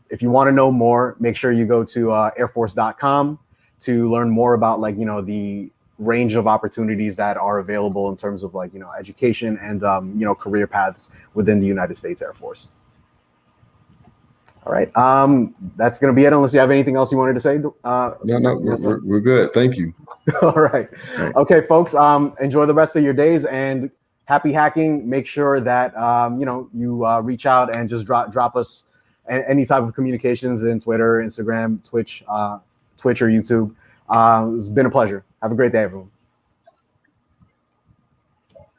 S1: if you want to know more, make sure you go to airforce.com to learn more about the range of opportunities that are available in terms of education and career paths within the United States Air Force. All right, that's going to be it. Unless you have anything else you wanted to say.
S2: No, we're good. Thank you.
S1: All right. Okay, folks. Enjoy the rest of your days and happy hacking. Make sure that you reach out and just drop us any type of communications in Twitter, Instagram, Twitch or YouTube. It's been a pleasure. Have a great day, everyone.